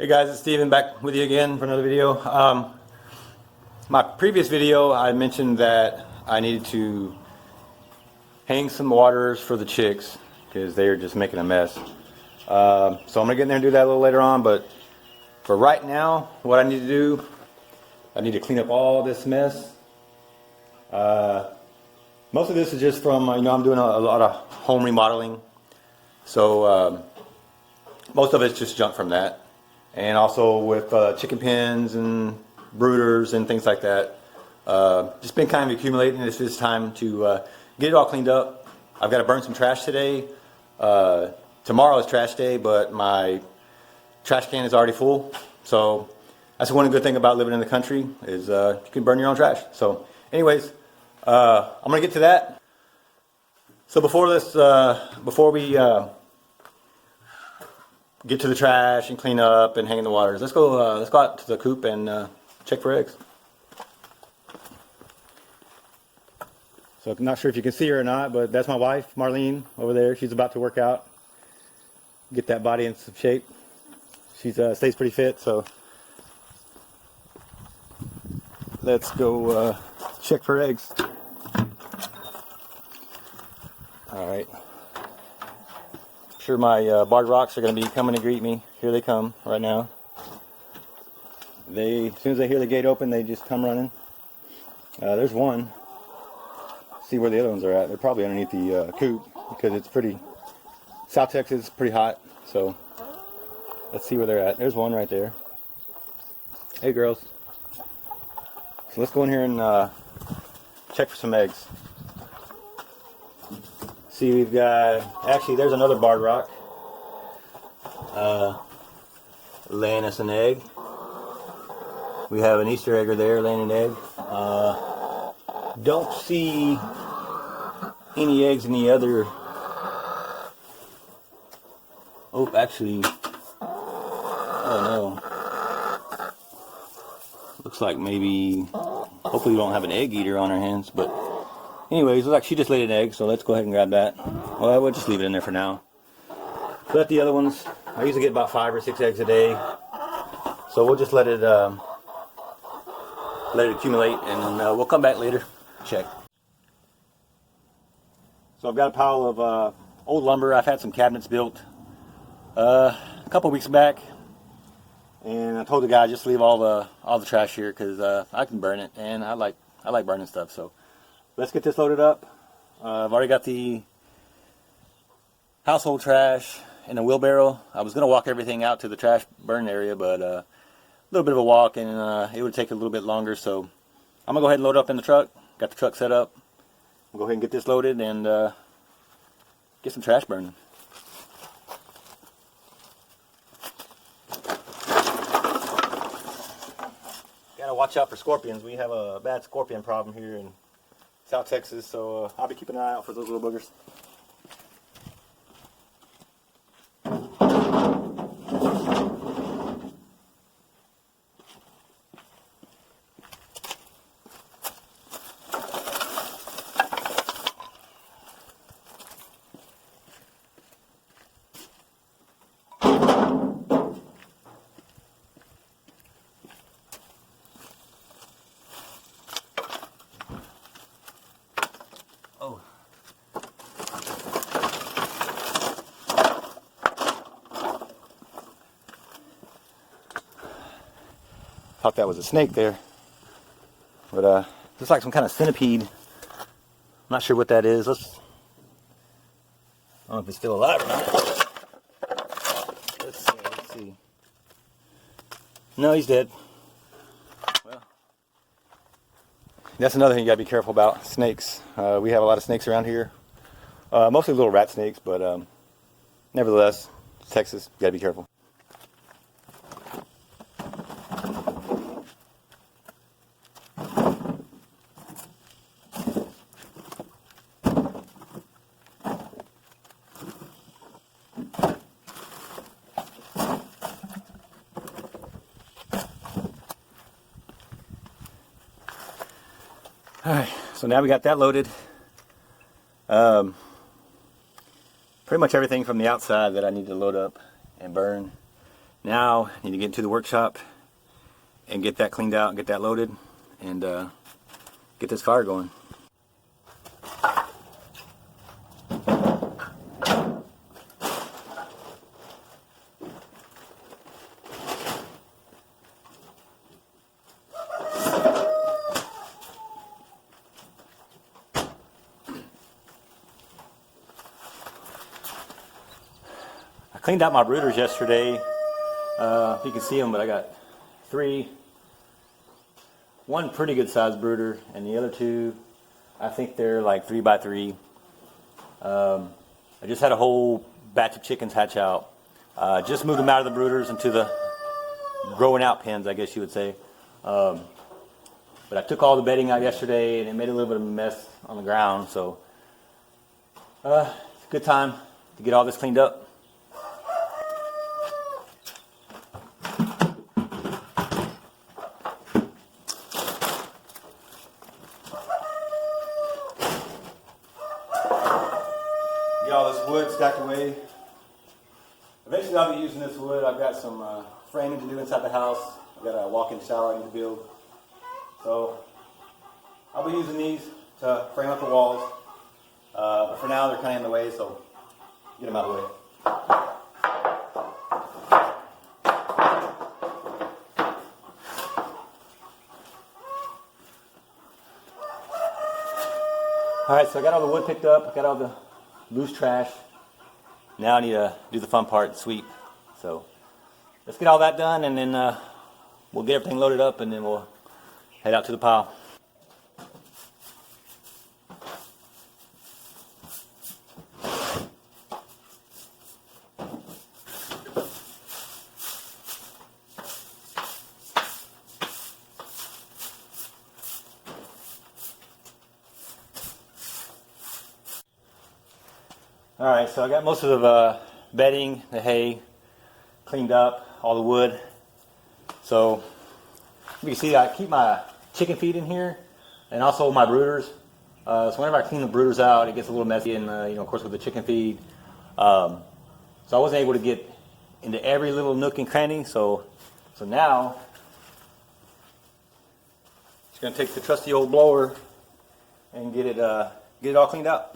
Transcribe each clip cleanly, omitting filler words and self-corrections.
Hey guys, it's Steven back with you again for another video. My previous video I mentioned that I needed to hang some waters for the chicks because they are just making a mess. So I'm going to get in there and do that a little later on, but for right now what I need to do, I need to clean up all this mess. Most of this is just from, I'm doing a lot of home remodeling, so most of it's just junk from that. And also with chicken pens and brooders and things like that. Just been kind of accumulating. It's just time to get it all cleaned up. I've got to burn some trash today. Tomorrow is trash day, but my trash can is already full. So that's one good thing about living in the country is you can burn your own trash. So anyways, I'm going to get to that. So before we get to the trash and clean up and hang in the waters, let's go out to the coop and check for eggs. So I'm not sure if you can see her or not, but that's my wife, Marlene, over there. She's about to work out, get that body in some shape. She stays pretty fit, so let's go check for eggs. All right. Sure, my barred rocks are going to be coming to greet me. Here they come right now. As soon as they hear the gate open, they just come running. There's one. See where the other ones are at. They're probably underneath the coop because it's South Texas is pretty hot. So let's see where they're at. There's one right there. Hey girls. So let's go in here and check for some eggs. See, we've got, actually there's another barred rock laying us an egg. We have an Easter egger there laying an egg. Don't see any eggs in the other. Oh, actually, oh no. Looks like maybe, hopefully we don't have an egg eater on our hands, but anyways, looks like she just laid an egg, so let's go ahead and grab that. Well, we'll just leave it in there for now. But the other ones, I usually get about 5 or 6 eggs a day, so we'll just let it accumulate, and we'll come back later, check. So I've got a pile of old lumber. I've had some cabinets built a couple weeks back, and I told the guy just leave all the trash here because I can burn it, and I like burning stuff. So let's get this loaded up. I've already got the household trash in a wheelbarrow. I was going to walk everything out to the trash burn area, but a little bit of a walk, and it would take a little bit longer. So I'm going to go ahead and load up in the truck. Got the truck set up. We'll go ahead and get this loaded and get some trash burning. Gotta watch out for scorpions. We have a bad scorpion problem here in South Texas, so I'll be keeping an eye out for those little boogers. Oh. Thought that was a snake there, but looks like some kind of centipede. I'm not sure what that is. I don't know if it's still alive or not. Let's see. No, he's dead. Well, that's another thing you gotta be careful about, snakes. We have a lot of snakes around here, mostly little rat snakes, but nevertheless, Texas, you gotta be careful. Alright, so now we got that loaded. Pretty much everything from the outside that I need to load up and burn Now I need to get into the workshop and get that cleaned out and get that loaded and get this fire going. I cleaned out my brooders yesterday. If you can see them, but I got one pretty good sized brooder, and the other two, I think they're like 3 by 3. I just had a whole batch of chickens hatch out. Just moved them out of the brooders into the growing out pens, I guess you would say. But I took all the bedding out yesterday, and it made a little bit of a mess on the ground. So it's a good time to get all this cleaned up. Get all this wood stacked away. Eventually I'll be using this wood. I've got some framing to do inside the house. I've got a walk-in shower I need to build. So I'll be using these to frame up the walls. But for now they're kind of in the way, so get them out of the way. Alright, so I got all the wood picked up. I got all the loose trash. Now I need to do the fun part, sweep. So let's get all that done, and then we'll get everything loaded up, and then we'll head out to the pile. Alright, so I got most of the bedding, the hay cleaned up, all the wood. So you can see I keep my chicken feed in here and also my brooders. So whenever I clean the brooders out, it gets a little messy, and of course with the chicken feed. So I wasn't able to get into every little nook and cranny. So now just gonna take the trusty old blower and get it all cleaned out.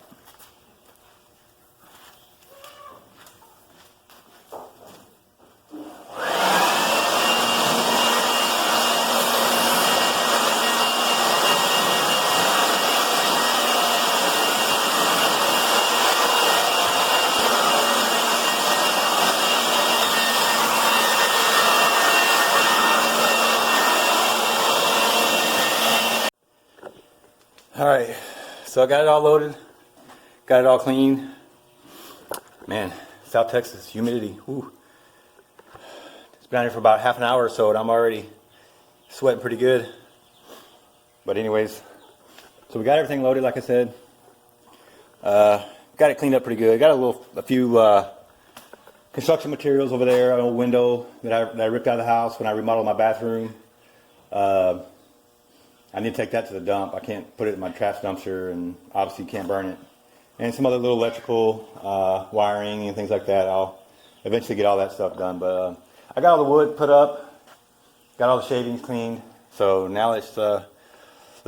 Alright, so I got it all loaded, got it all clean. Man, South Texas, humidity, whew. It's been out here for about half an hour or so, and I'm already sweating pretty good. But anyways, so we got everything loaded, like I said. Got it cleaned up pretty good. Got a few construction materials over there, an old window that I ripped out of the house when I remodeled my bathroom. I need to take that to the dump. I can't put it in my trash dumpster, and obviously can't burn it. And some other little electrical wiring and things like that. I'll eventually get all that stuff done. But I got all the wood put up, got all the shavings cleaned. So now let's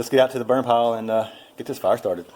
get out to the burn pile and get this fire started.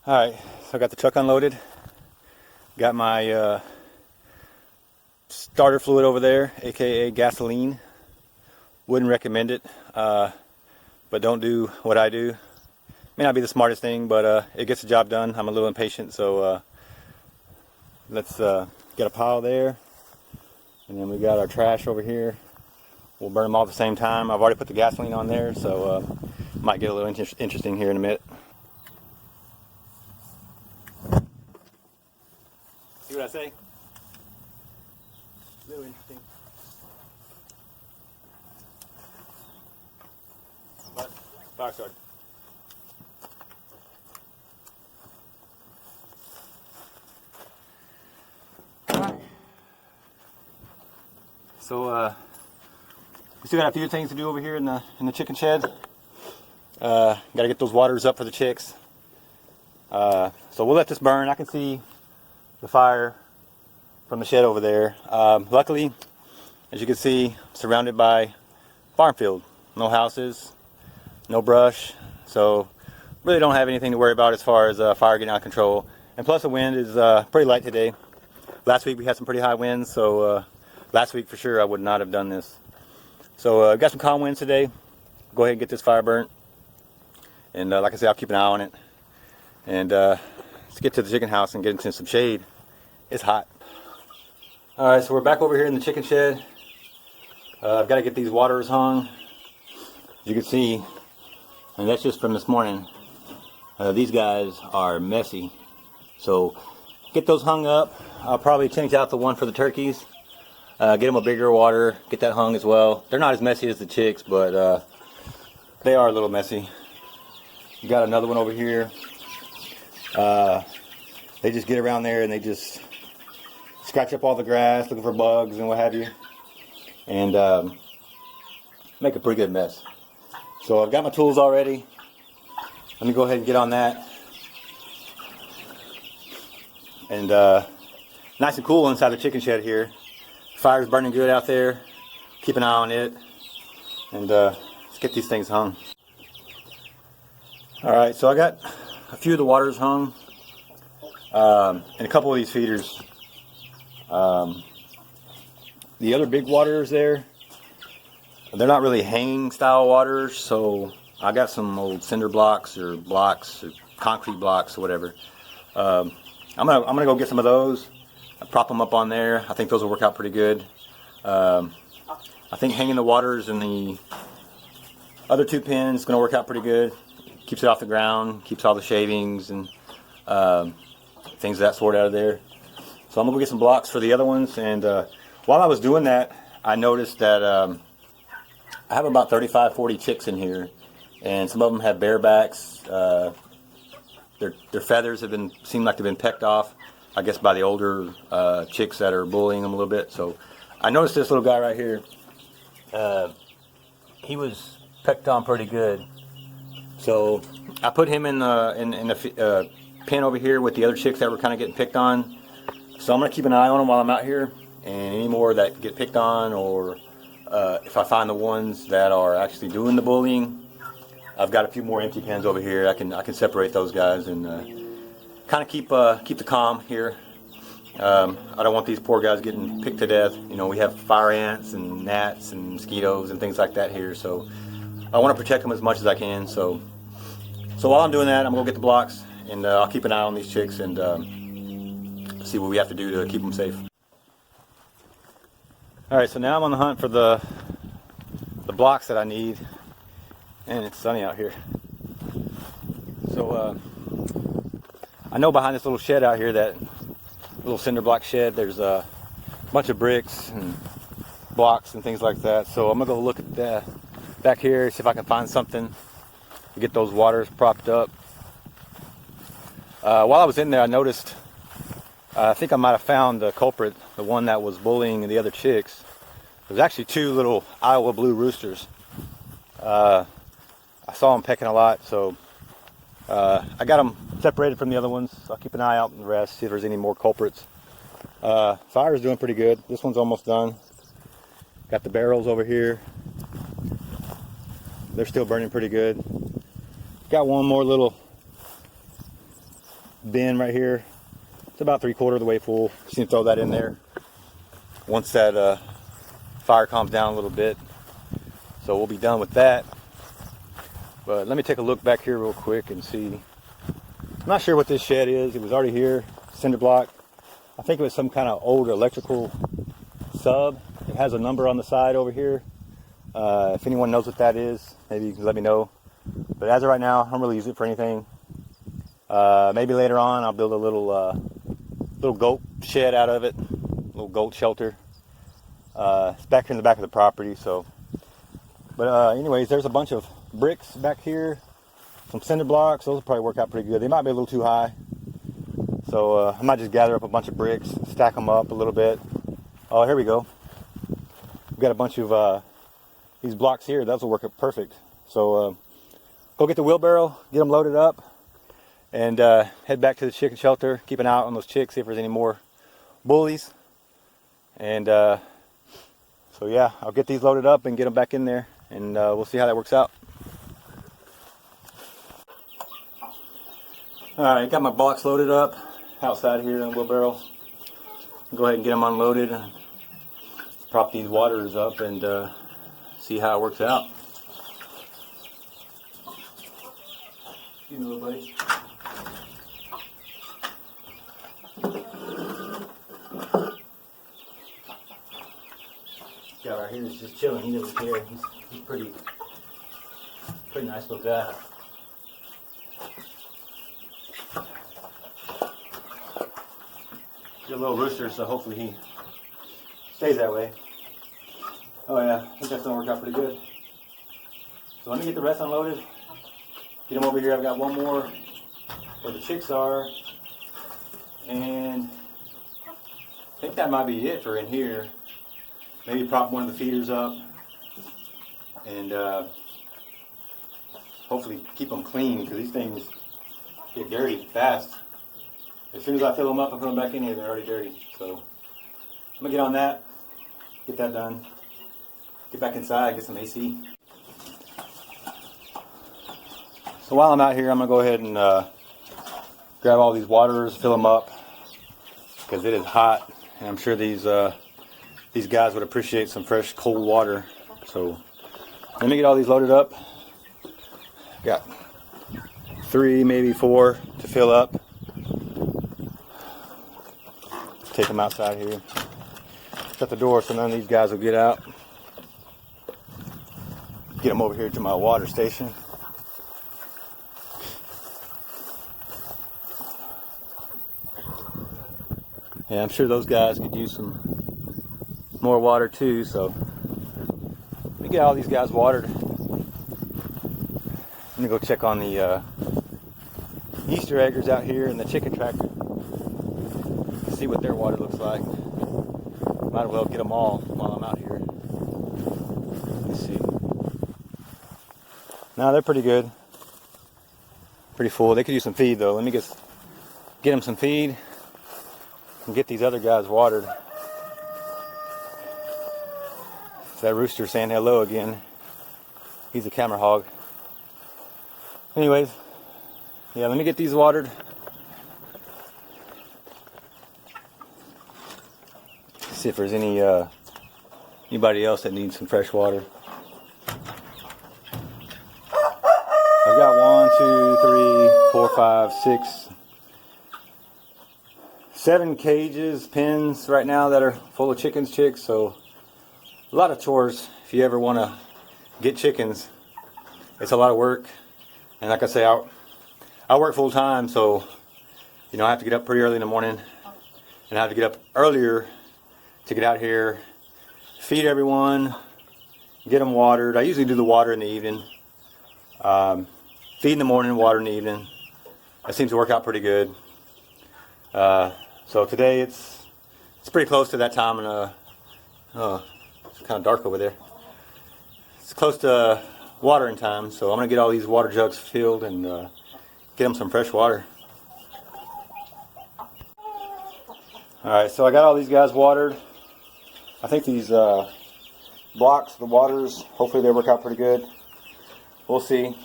Alright, so I got the truck unloaded. Got my starter fluid over there, aka gasoline. Wouldn't recommend it, but don't do what I do. May not be the smartest thing, but it gets the job done. I'm a little impatient, so let's get a pile there, and then we got our trash over here. We'll burn them all at the same time. I've already put the gasoline on there, so might get a little interesting here in a minute. See what I say? A little interesting. But fire started. So we still got a few things to do over here in the chicken shed. Got to get those waters up for the chicks. So we'll let this burn. I can see the fire from the shed over there. Luckily, as you can see, surrounded by farm field. No houses, no brush. So really don't have anything to worry about as far as fire getting out of control. And plus the wind is pretty light today. Last week we had some pretty high winds, so last week for sure I would not have done this. So I've got some calm winds today. Go ahead and get this fire burnt. And like I said, I'll keep an eye on it. And let's get to the chicken house and get into some shade. It's hot. Alright, so we're back over here in the chicken shed. I've got to get these waters hung. As you can see, and that's just from this morning. These guys are messy. So get those hung up. I'll probably change out the one for the turkeys. Get them a bigger water, get that hung as well. They're not as messy as the chicks, but they are a little messy. You got another one over here. They just get around there and they just scratch up all the grass, looking for bugs and what have you, and make a pretty good mess. So I've got my tools already. Let me go ahead and get on that. And nice and cool inside the chicken shed here. Fire's burning good out there. Keep an eye on it. And let's get these things hung. Alright, so I got a few of the waters hung. And a couple of these feeders. The other big waters there, they're not really hanging style waters, so I got some old cinder blocks or concrete blocks or whatever. I'm gonna go get some of those. Prop them up on there. I think those will work out pretty good. I think hanging the waters in the other two pins is going to work out pretty good. Keeps it off the ground, keeps all the shavings and things of that sort out of there. So I'm going to go get some blocks for the other ones. And while I was doing that, I noticed that I have about 35-40 chicks in here. And some of them have barebacks. Their feathers seem like they've been pecked off, I guess, by the older chicks that are bullying them a little bit. So I noticed this little guy right here. He was pecked on pretty good. So I put him in a pen over here with the other chicks that were kind of getting picked on. So I'm going to keep an eye on them while I'm out here. And any more that get picked on, or if I find the ones that are actually doing the bullying, I've got a few more empty pens over here. I can separate those guys and kind of keep the calm here. I don't want these poor guys getting picked to death. You know, we have fire ants and gnats and mosquitoes and things like that here, so I want to protect them as much as I can. So while I'm doing that, I'm gonna get the blocks, and I'll keep an eye on these chicks and see what we have to do to keep them safe. All right, so now I'm on the hunt for the blocks that I need, and it's sunny out here. So I know behind this little shed out here, that little cinder block shed, there's a bunch of bricks and blocks and things like that. So I'm gonna go look at that back here, see if I can find something to get those waters propped up. While I was in there, I noticed, I think I might have found the culprit, the one that was bullying the other chicks. There's actually two little Iowa blue roosters. I saw them pecking a lot, so I got them separated from the other ones. I'll keep an eye out on the rest, see if there's any more culprits. Fire is doing pretty good. This one's almost done. Got the barrels over here. They're still burning pretty good. Got one more little bin right here. It's about 3/4 of the way full. Just need to throw that in there once that fire calms down a little bit. So we'll be done with that. But let me take a look back here real quick and see. I'm not sure what this shed is. It was already here, cinder block. I think it was some kind of old electrical sub. It has a number on the side over here. If anyone knows what that is, maybe you can let me know. But as of right now, I don't really use it for anything. Maybe later on I'll build a little goat shed out of it, a little goat shelter. It's back here in the back of the property. So, but anyways, there's a bunch of bricks back here, some cinder blocks. Those will probably work out pretty good. They might be a little too high, so I might just gather up a bunch of bricks, stack them up a little bit. Oh, here we go. We've got a bunch of these blocks here. Those will work out perfect. So go get the wheelbarrow, get them loaded up, and head back to the chicken shelter. Keep an eye out on those chicks, see if there's any more bullies. And so yeah, I'll get these loaded up and get them back in there, and we'll see how that works out. Alright, got my blocks loaded up outside here in the wheelbarrow. Go ahead and get them unloaded and prop these waters up and see how it works out. Excuse me, little buddy. This guy right here is just chilling. He doesn't care. He's pretty nice little guy. He's a little rooster, so hopefully he stays that way. Oh yeah, I think that's gonna work out pretty good. So let me get the rest unloaded. Get them over here. I've got one more where the chicks are, and I think that might be it for in here. Maybe prop one of the feeders up, and hopefully keep them clean, because these things get dirty fast. As soon as I fill them up and put them back in here, they're already dirty. So I'm gonna get on that, get that done, get back inside, get some AC. So while I'm out here, I'm gonna go ahead and grab all these waters, fill them up, because it is hot, and I'm sure these guys would appreciate some fresh, cold water. So let me get all these loaded up. Got 3, maybe 4 to fill up. Take them outside here. Shut the door so none of these guys will get out. Get them over here to my water station. Yeah, I'm sure those guys could use some more water too, so let me get all these guys watered. I'm gonna go check on the Easter eggers out here in the chicken tractor. See what their water looks like. Might as well get them all while I'm out here. Let's see. No, they're pretty good. Pretty full. They could use some feed though. Let me get them some feed and get these other guys watered. It's that rooster saying hello again. He's a camera hog. Anyways, yeah, let me get these watered. See if there's anybody else that needs some fresh water. I've got 1, 2, 3, 4, 5, 6, 7 cages, pens right now that are full of chicks. So a lot of chores. If you ever want to get chickens, it's a lot of work. And like I say, I work full time, so I have to get up pretty early in the morning, and I have to get up earlier to get out here, feed everyone, get them watered. I usually do the water in the evening. Feed in the morning, water in the evening. That seems to work out pretty good. So today it's pretty close to that time, and it's kind of dark over there. It's close to watering time, so I'm gonna get all these water jugs filled and get them some fresh water. All right, so I got all these guys watered. I think these blocks, the waters, hopefully they work out pretty good. We'll see.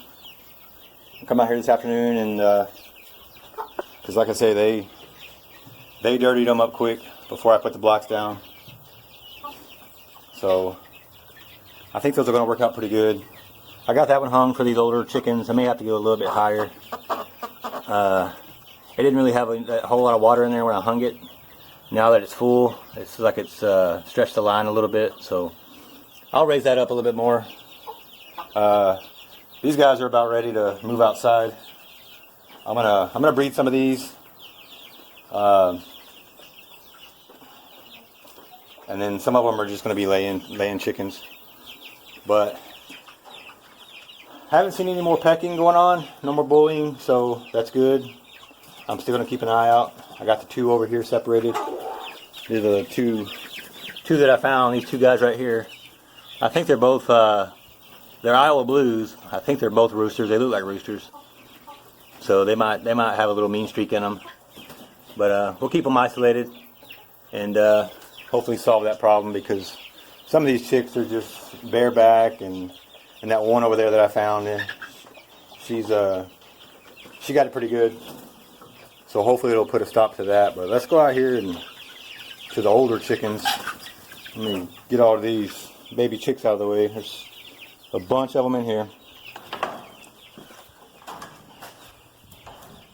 I'll come out here this afternoon, and because like I say, they dirtied them up quick before I put the blocks down. So I think those are going to work out pretty good. I got that one hung for these older chickens. I may have to go a little bit higher. It didn't really have a whole lot of water in there when I hung it. Now that it's full, it's like it's stretched the line a little bit, so I'll raise that up a little bit more. These guys are about ready to move outside. I'm gonna breed some of these, and then some of them are just gonna be laying chickens. But haven't seen any more pecking going on, no more bullying, so that's good. I'm still gonna keep an eye out. I got the two over here separated. These are the two that I found. These two guys right here. I think they're both they're Iowa Blues. I think they're both roosters. They look like roosters, so they might have a little mean streak in them. But we'll keep them isolated and hopefully solve that problem, because some of these chicks are just bareback, and that one over there that I found, she got it pretty good. So hopefully it'll put a stop to that. But let's go out here and to the older chickens. Let me get all of these baby chicks out of the way. There's a bunch of them in here.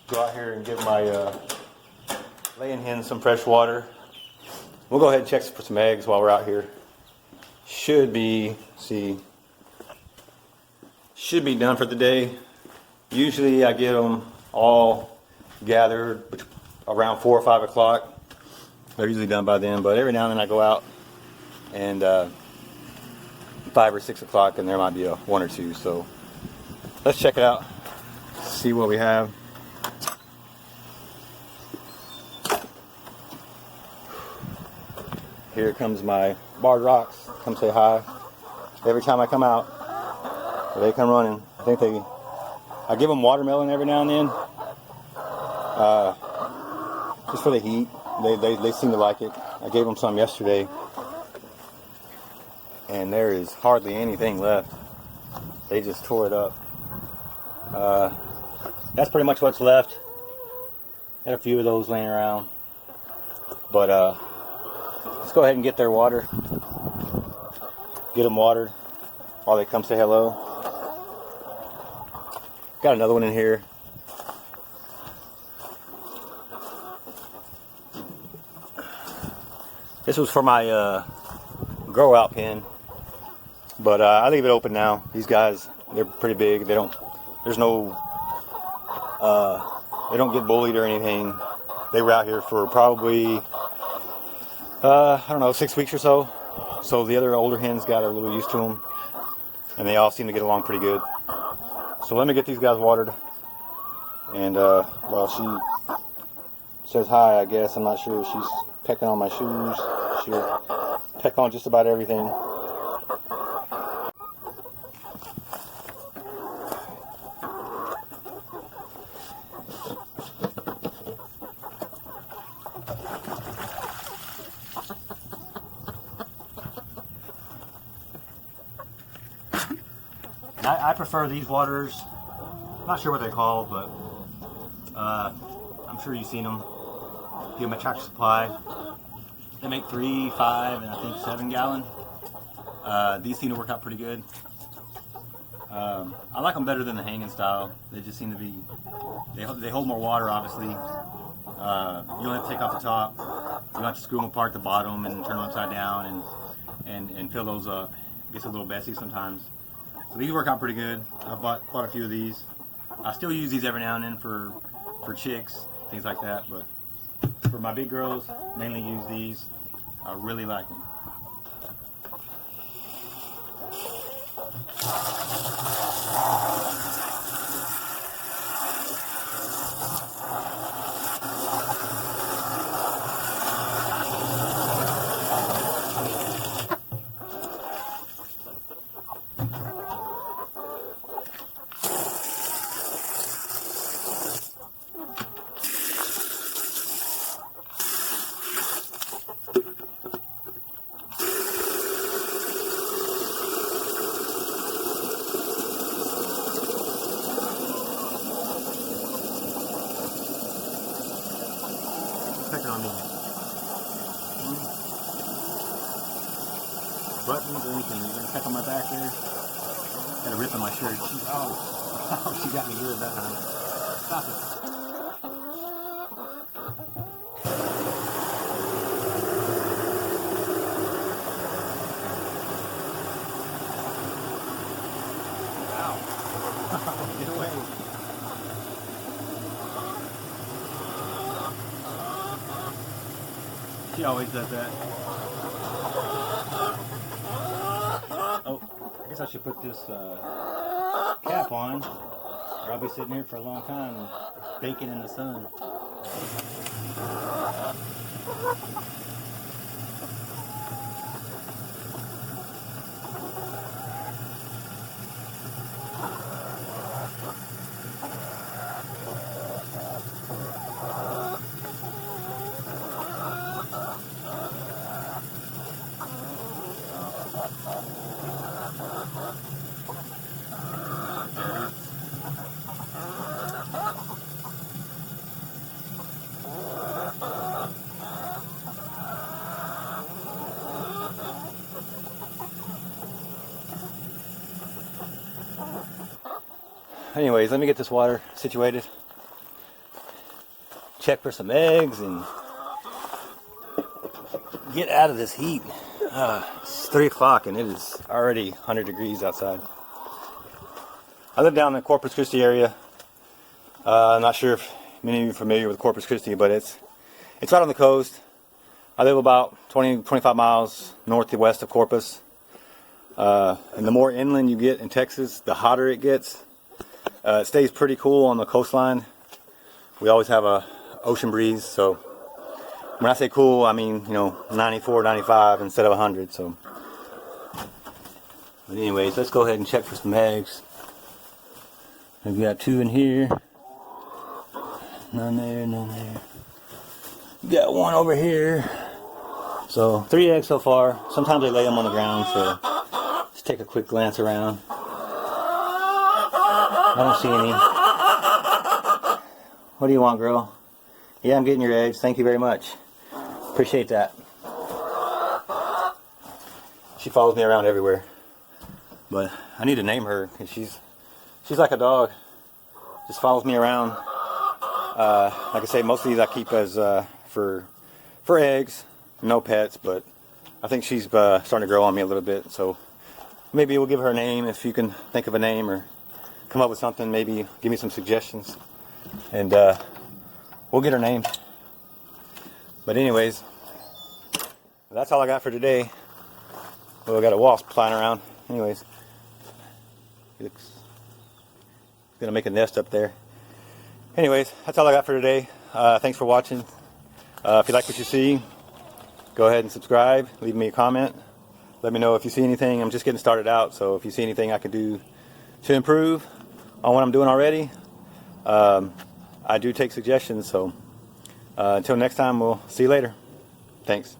Go out here and give my laying hens some fresh water. We'll go ahead and check for some eggs while we're out here. Should be done for the day. Usually I get them all gathered around 4 or 5 o'clock. They're usually done by then, but every now and then I go out and 5 or 6 o'clock, and there might be one or two. So let's check it out, see what we have. Here comes my barred rocks. Come say hi. Every time I come out, they come running. I give them watermelon every now and then, just for the heat. They seem to like it. I gave them some yesterday, and there is hardly anything left. They just tore it up. That's pretty much what's left. Had a few of those laying around, but let's go ahead and get their water. Get them watered while they come say hello. Got another one in here. This was for my grow out pen, but I leave it open now. These guys, they're pretty big. They don't get bullied or anything. They were out here for probably I don't know, 6 weeks or so. So the other older hens got a little used to them, and they all seem to get along pretty good. So let me get these guys watered. And well, she says hi, I guess. I'm not sure if she's pecking on my shoes. She'll peck on just about everything. I prefer these waters. I'm not sure what they're called, but I'm sure you've seen them. Give them a Tractor Supply. They make 3, 5, and I think 7 gallon. These seem to work out pretty good. I like them better than the hanging style. They just seem to be, they hold more water, obviously. You don't have to take off the top. You don't have to screw them apart at the bottom and turn them upside down and fill those up. It gets a little messy sometimes. So these work out pretty good. I've bought quite a few of these. I still use these every now and then for chicks, things like that. But for my big girls, mainly use these. I really like them. But didn't do anything. You got a peck on my back there. Got a rip in my shirt. Oh, she got me good that time. Stop it. Get away. She always does that. Oh, I guess I should put this cap on, or I'll be sitting here for a long time baking in the sun. Anyways, let me get this water situated. Check for some eggs and get out of this heat. It's 3 o'clock and it is already 100 degrees outside. I live down in the Corpus Christi area. I'm not sure if many of you are familiar with Corpus Christi, but it's right on the coast. I live about 25 miles northwest of Corpus. And the more inland you get in Texas, the hotter it gets. It stays pretty cool on the coastline. We always have a ocean breeze, so when I say cool, I mean, 94, 95 instead of 100. So, but anyways, let's go ahead and check for some eggs. We've got 2 in here. None there, none there. We got 1 over here. So 3 eggs so far. Sometimes they lay them on the ground, so let's take a quick glance around. I don't see any. What do you want, girl? Yeah, I'm getting your eggs. Thank you very much. Appreciate that. She follows me around everywhere. But I need to name her because she's like a dog. Just follows me around. Like I say, most of these I keep as for eggs. No pets, but I think she's starting to grow on me a little bit. So maybe we'll give her a name if you can think of a name or come up with something. Maybe give me some suggestions and we'll get her name. But anyways, that's all I got for today. Well, I got a wasp flying around. Anyways, it's gonna make a nest up there. Anyways, that's all I got for today. Thanks for watching. If you like what you see, go ahead and subscribe. Leave me a comment. Let me know if you see anything. I'm just getting started out, so if you see anything I could do to improve on what I'm doing already, I do take suggestions. So until next time, we'll see you later. Thanks.